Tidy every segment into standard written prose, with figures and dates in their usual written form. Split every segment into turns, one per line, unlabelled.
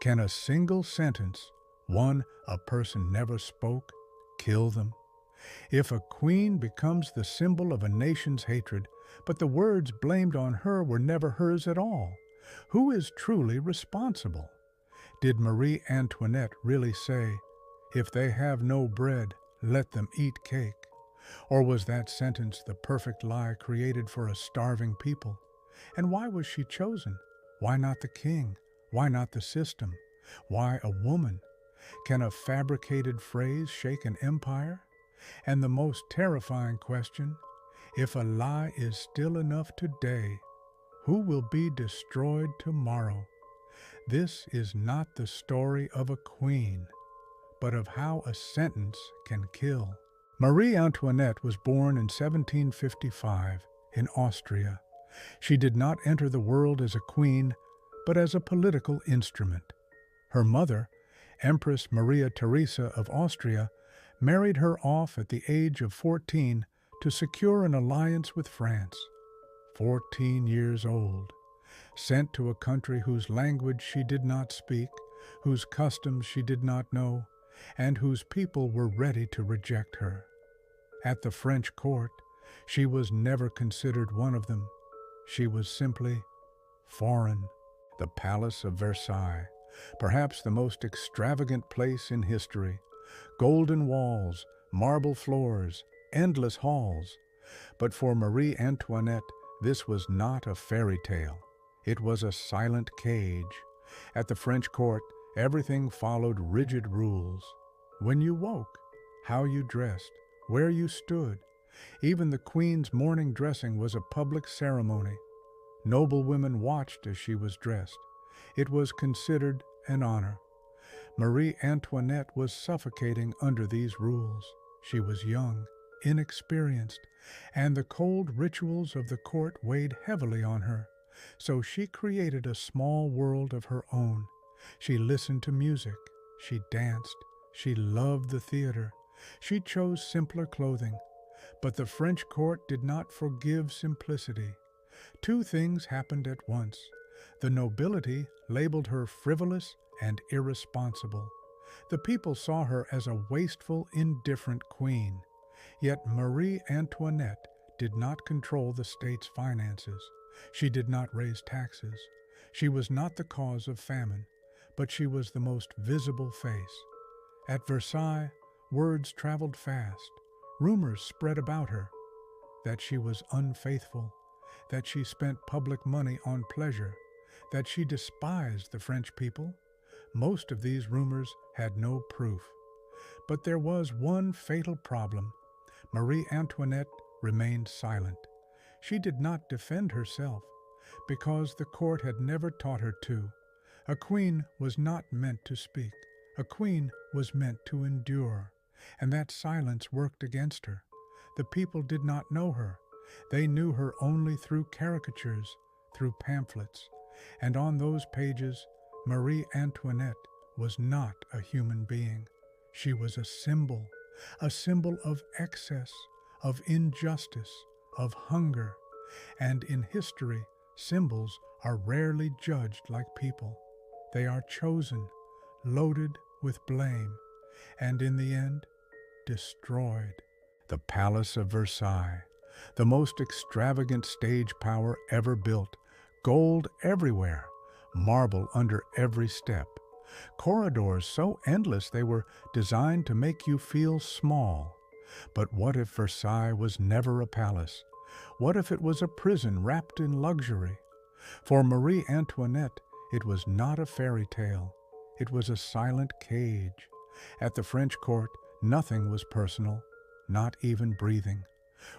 Can a single sentence, one a person never spoke, kill them? If a queen becomes the symbol of a nation's hatred, but the words blamed on her were never hers at all, who is truly responsible? Did Marie Antoinette really say, "If they have no bread, let them eat cake"? Or was that sentence the perfect lie created for a starving people? And why was she chosen? Why not the king? Why not the system? Why a woman? Can a fabricated phrase shake an empire? And the most terrifying question, if a lie is still enough today, who will be destroyed tomorrow? This is not the story of a queen, but of how a sentence can kill. Marie Antoinette was born in 1755 in Austria. She did not enter the world as a queen, but as a political instrument. Her mother, Empress Maria Theresa of Austria, married her off at the age of 14 to secure an alliance with France. 14 years old, sent to a country whose language she did not speak, whose customs she did not know, and whose people were ready to reject her. At the French court, she was never considered one of them. She was simply foreign. The Palace of Versailles, perhaps the most extravagant place in history. Golden walls, marble floors, endless halls. But for Marie Antoinette, this was not a fairy tale. It was a silent cage. At the French court, everything followed rigid rules. When you woke, how you dressed, where you stood. Even the queen's morning dressing was a public ceremony. Noble women watched as she was dressed. It was considered an honor. Marie Antoinette was suffocating under these rules. She was young, inexperienced, and the cold rituals of the court weighed heavily on her. So she created a small world of her own. She listened to music. She danced. She loved the theater. She chose simpler clothing. But the French court did not forgive simplicity. Two things happened at once. The nobility labeled her frivolous and irresponsible. The people saw her as a wasteful, indifferent queen. Yet Marie Antoinette did not control the state's finances. She did not raise taxes. She was not the cause of famine, but she was the most visible face. At Versailles, words traveled fast. Rumors spread about her, that she was unfaithful, that she spent public money on pleasure, that she despised the French people. Most of these rumors had no proof. But there was one fatal problem. Marie Antoinette remained silent. She did not defend herself, because the court had never taught her to. A queen was not meant to speak. A queen was meant to endure, and that silence worked against her. The people did not know her. They knew her only through caricatures, through pamphlets, and on those pages, Marie Antoinette was not a human being. She was a symbol of excess, of injustice, of hunger. And in history, symbols are rarely judged like people. They are chosen, loaded with blame, and in the end, destroyed. The Palace of Versailles, the most extravagant stage power ever built, gold everywhere, marble under every step, corridors so endless they were designed to make you feel small. But what if Versailles was never a palace? What if it was a prison wrapped in luxury? For Marie Antoinette, it was not a fairy tale. It was a silent cage. At the French court, nothing was personal, not even breathing.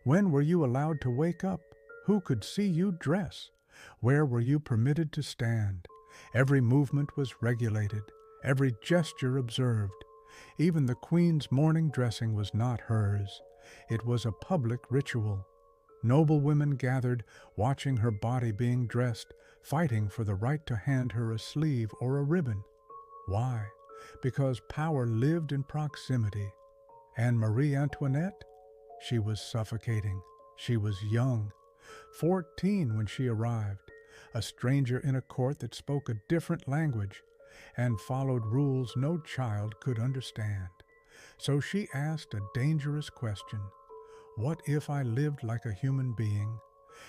When were you allowed to wake up? Who could see you dress? Where were you permitted to stand? Every movement was regulated, every gesture observed. Even the queen's morning dressing was not hers. It was a public ritual. Noble women gathered, watching her body being dressed, fighting for the right to hand her a sleeve or a ribbon. Why? Because power lived in proximity. And Marie Antoinette? She was suffocating. She was young, 14 when she arrived, a stranger in a court that spoke a different language. and followed rules no child could understand. So she asked a dangerous question: what if I lived like a human being?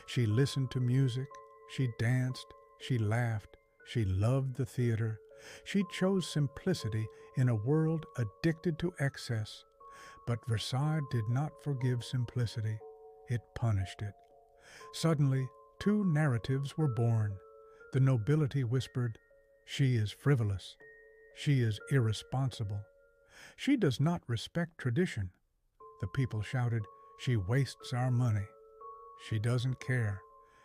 She listened to music, she danced, she laughed, she loved the theater. She chose simplicity in a world addicted to excess. But Versailles did not forgive simplicity, it punished it. Suddenly, two narratives were born. The nobility whispered, "She is frivolous. She is irresponsible. She does not respect tradition." The people shouted, "She wastes our money. She doesn't care.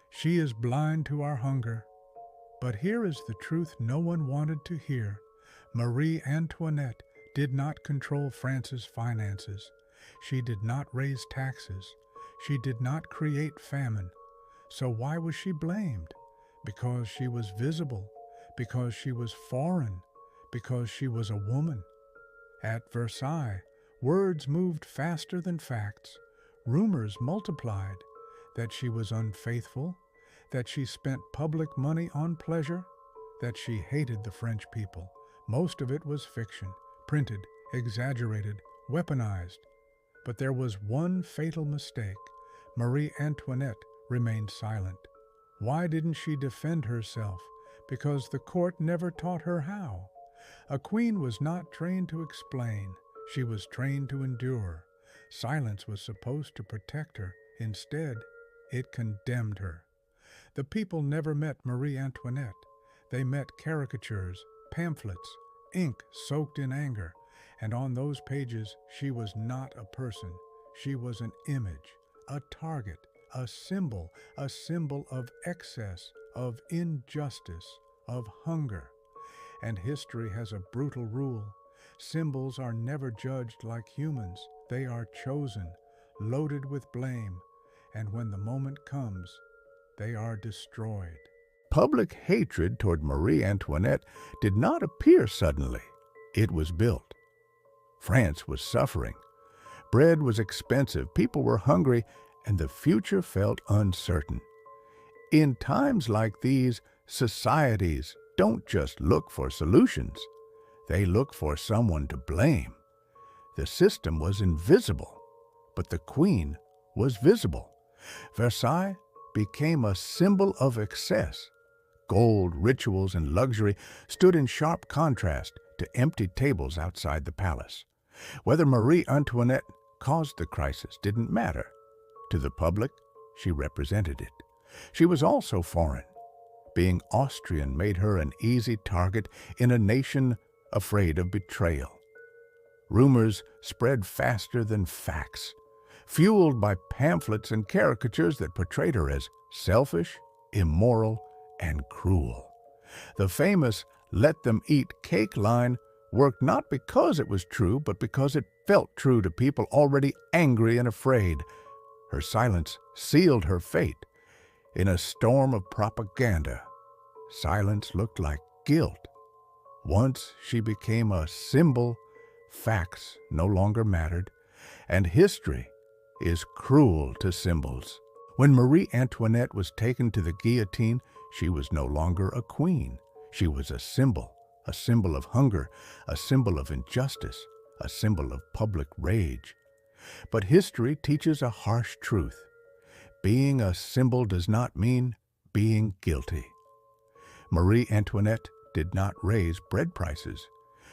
She is blind to our hunger." But here is the truth no one wanted to hear. Marie Antoinette did not control France's finances. She did not raise taxes. She did not create famine. So why was she blamed? Because she was visible, because she was foreign, because she was a woman. At Versailles, words moved faster than facts. Rumors multiplied that she was unfaithful, that she spent public money on pleasure, that she hated the French people. Most of it was fiction, printed, exaggerated, weaponized. But there was one fatal mistake. Marie Antoinette remained silent. Why didn't she defend herself? Because the court never taught her how. A queen was not trained to explain. She was trained to endure. Silence was supposed to protect her. Instead, it condemned her. The people never met Marie Antoinette. They met caricatures, pamphlets, ink soaked in anger. And on those pages, she was not a person. She was an image, a target, a symbol of excess, of injustice, of hunger. And history has a brutal rule. Symbols are never judged like humans. They are chosen, loaded with blame, and when the moment comes, they are destroyed. Public hatred toward Marie Antoinette did not appear suddenly. It was built. France was suffering. Bread was expensive, people were hungry, and the future felt uncertain. In times like these, societies don't just look for solutions. They look for someone to blame. The system was invisible, but the queen was visible. Versailles became a symbol of excess. Gold, rituals, and luxury stood in sharp contrast to empty tables outside the palace. Whether Marie Antoinette caused the crisis didn't matter. To the public, she represented it. She was also foreign. Being Austrian made her an easy target in a nation afraid of betrayal. Rumors spread faster than facts, fueled by pamphlets and caricatures that portrayed her as selfish, immoral, and cruel. The famous "let them eat cake" line worked not because it was true, but because it felt true to people already angry and afraid. Her silence sealed her fate. In a storm of propaganda, silence looked like guilt. Once she became a symbol, facts no longer mattered, and history is cruel to symbols. When Marie Antoinette was taken to the guillotine, she was no longer a queen. She was a symbol of hunger, a symbol of injustice, a symbol of public rage. But history teaches a harsh truth. Being a symbol does not mean being guilty. Marie Antoinette did not raise bread prices.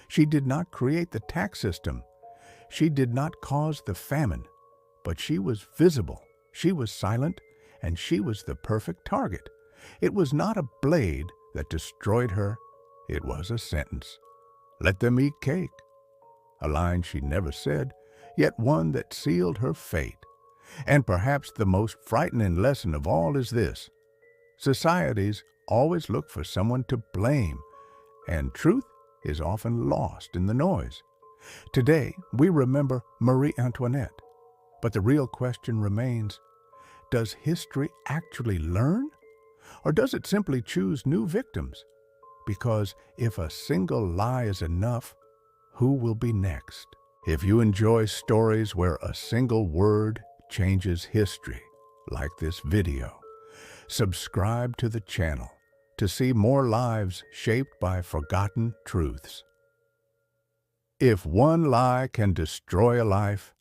She did not create the tax system. She did not cause the famine. But she was visible, she was silent, and she was the perfect target. It was not a blade that destroyed her. It was a sentence. Let them eat cake. A line she never said, yet one that sealed her fate. And perhaps the most frightening lesson of all is this: societies always look for someone to blame, and truth is often lost in the noise. Today, we remember Marie Antoinette, but the real question remains: does history actually learn? Or does it simply choose new victims? Because if a single lie is enough, who will be next? If you enjoy stories where a single word changes history, like this video, subscribe to the channel, to see more lives shaped by forgotten truths. If one lie can destroy a life,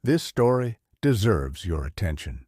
this story deserves your attention.